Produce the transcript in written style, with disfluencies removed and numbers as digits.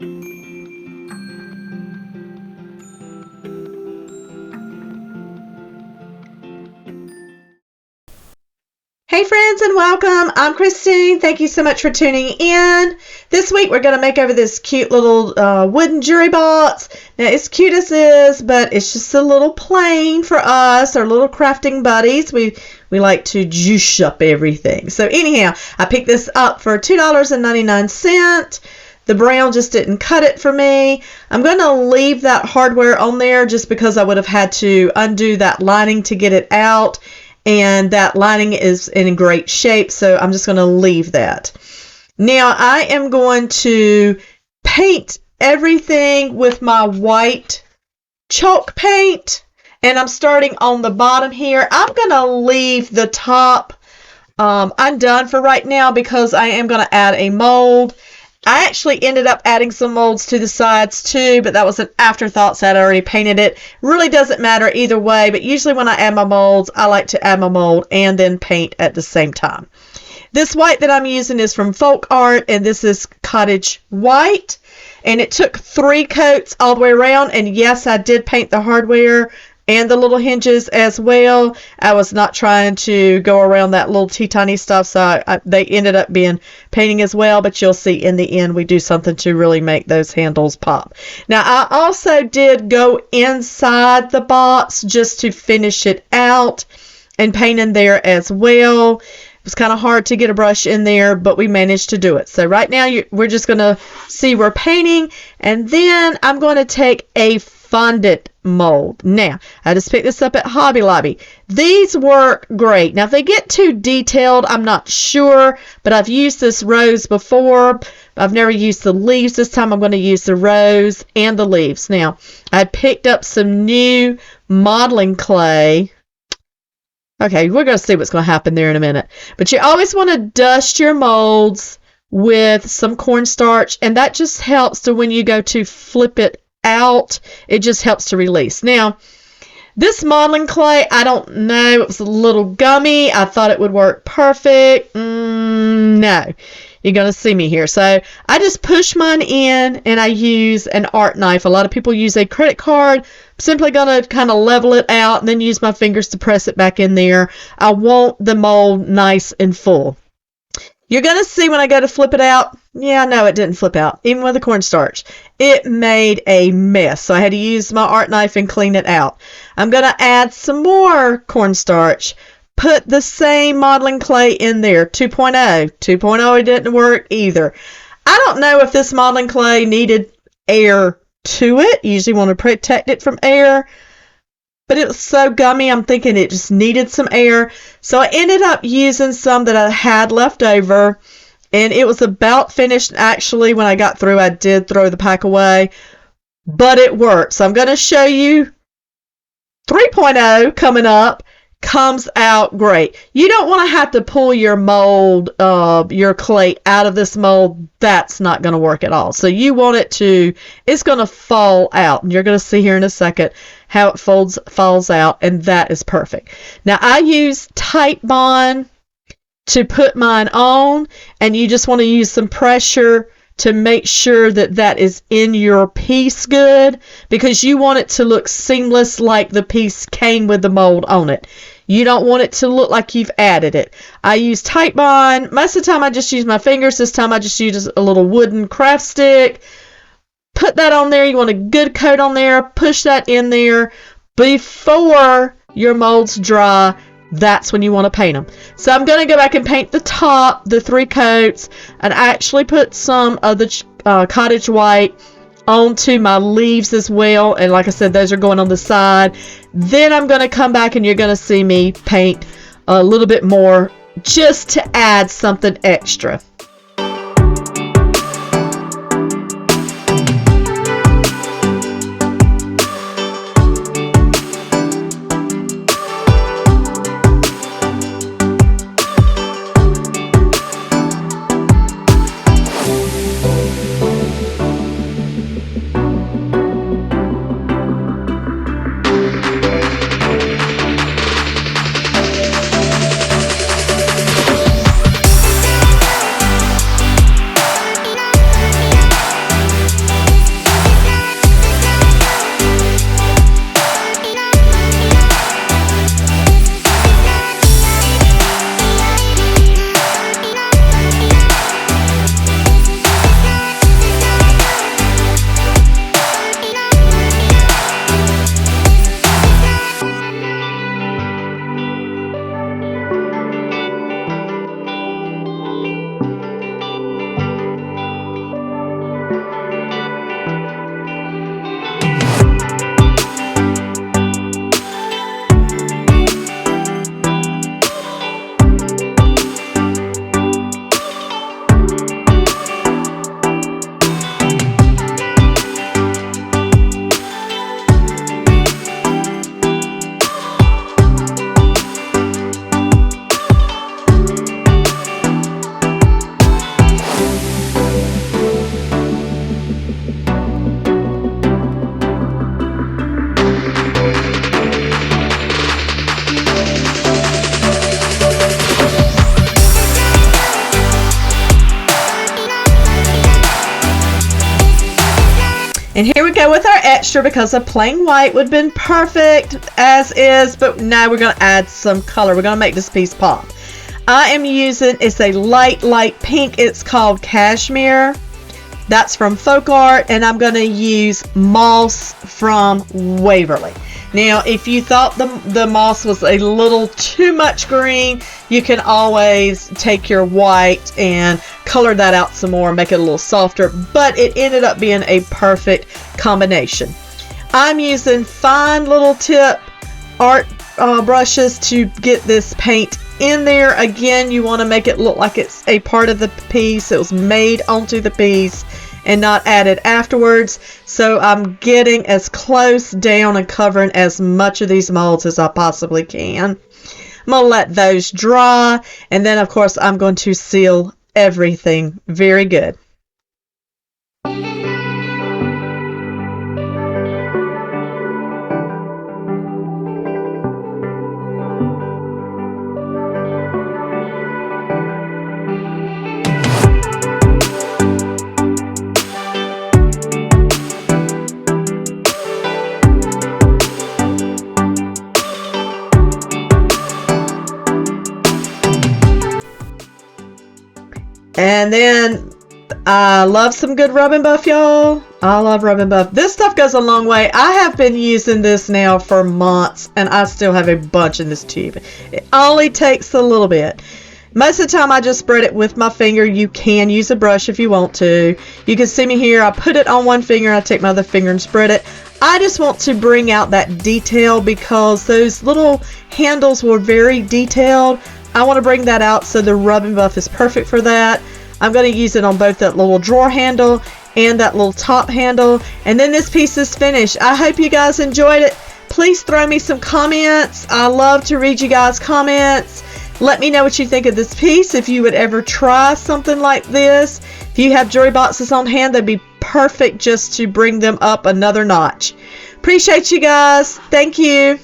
Hey friends, and welcome. I'm Christine. Thank you so much for tuning in. This week we're going to make over this cute little wooden jewelry box. Now it's cute as is, but it's just a little plain for us, our little crafting buddies. We like to juice up everything. So anyhow, I picked this up for $2.99. The brown just didn't cut it for me. I'm going to leave that hardware on there just because I would have had to undo that lining to get it out. And that lining is in great shape, so I'm just going to leave that. Now I am going to paint everything with my white chalk paint, and I'm starting on the bottom here. I'm going to leave the top undone for right now because I am going to add a mold. I actually ended up adding some molds to the sides too, but that was an afterthought, so I'd already painted it. Really doesn't matter either way, but usually when I add my molds, I like to add my mold and then paint at the same time. This white that I'm using is from Folk Art, and this is Cottage White, and it took 3 coats all the way around, and yes, I did paint the hardware and the little hinges as well. I was not trying to go around that little teeny stuff, so they ended up being painting as well, but you'll see in the end we do something to really make those handles pop. Now I also did go inside the box just to finish it out and paint in there as well. It was kind of hard to get a brush in there, but we managed to do it. So right now we're just going to see we're painting, and then I'm going to take a fondant mold. Now, I just picked this up at Hobby Lobby. These work great. Now, if they get too detailed, I'm not sure, but I've used this rose before. I've never used the leaves. This time I'm going to use the rose and the leaves. Now, I picked up some new modeling clay. Okay, we're going to see what's going to happen there in a minute. But you always want to dust your molds with some cornstarch, and that just helps to when you go to flip it out, it just helps to release. Now, this modeling clay, I don't know, it was a little gummy. I thought it would work perfect. No, you're going to see me here. So I just push mine in, and I use an art knife. A lot of people use a credit card. I'm simply going to kind of level it out and then use my fingers to press it back in there. I want the mold nice and full. You're going to see when I go to flip it out, yeah, no, it didn't flip out, even with the cornstarch. It made a mess, so I had to use my art knife and clean it out. I'm going to add some more cornstarch, put the same modeling clay in there, 2.0. 2.0, it didn't work either. I don't know if this modeling clay needed air to it. You usually want to protect it from air. But it was so gummy, I'm thinking it just needed some air. So I ended up using some that I had left over, and it was about finished. Actually, when I got through, I did throw the pack away, but it worked. So I'm going to show you 3.0 coming up. Comes out great. You don't want to have to pull your mold, your clay out of this mold. That's not going to work at all. So you want it to, it's going to fall out. And you're going to see here in a second how it falls out, and that is perfect. Now I use Tight Bond to put mine on, and you just want to use some pressure to make sure that that is in your piece good, because you want it to look seamless like the piece came with the mold on it. You don't want it to look like you've added it. I use Tight Bond. Most of the time I just use my fingers. This time I just use a little wooden craft stick. Put that on there. You want a good coat on there. Push that in there before your molds dry. That's when you want to paint them. So I'm going to go back and paint the top, the 3 coats, and I actually put some of the Cottage White onto my leaves as well. And like I said, those are going on the side. Then I'm going to come back and you're going to see me paint a little bit more just to add something extra. And here we go with our extra, because a plain white would have been perfect as is, but now we're going to add some color. We're going to make this piece pop. I am using, it's a light pink. It's called Cashmere. That's from Folk Art, and I'm going to use Moss from Waverly. Now, if you thought the moss was a little too much green, you can always take your white and color that out some more, make it a little softer, but it ended up being a perfect combination. I'm using fine little tip art brushes to get this paint in there. Again, you want to make it look like it's a part of the piece. It was made onto the piece and not added afterwards. So I'm getting as close down and covering as much of these molds as I possibly can. I'm going to let those dry, and then of course I'm going to seal everything very good. And then I love some good rub and buff, y'all. I love rub and buff. This stuff goes a long way. I have been using this now for months, and I still have a bunch in this tube. It only takes a little bit. Most of the time I just spread it with my finger. You can use a brush if you want to. You can see me here. I put it on one finger, I take my other finger and spread it. I just want to bring out that detail because those little handles were very detailed. I want to bring that out, so the rub and buff is perfect for that. I'm going to use it on both that little drawer handle and that little top handle. And then this piece is finished. I hope you guys enjoyed it. Please throw me some comments. I love to read you guys' comments. Let me know what you think of this piece. If you would ever try something like this. If you have jewelry boxes on hand, they'd be perfect just to bring them up another notch. Appreciate you guys. Thank you.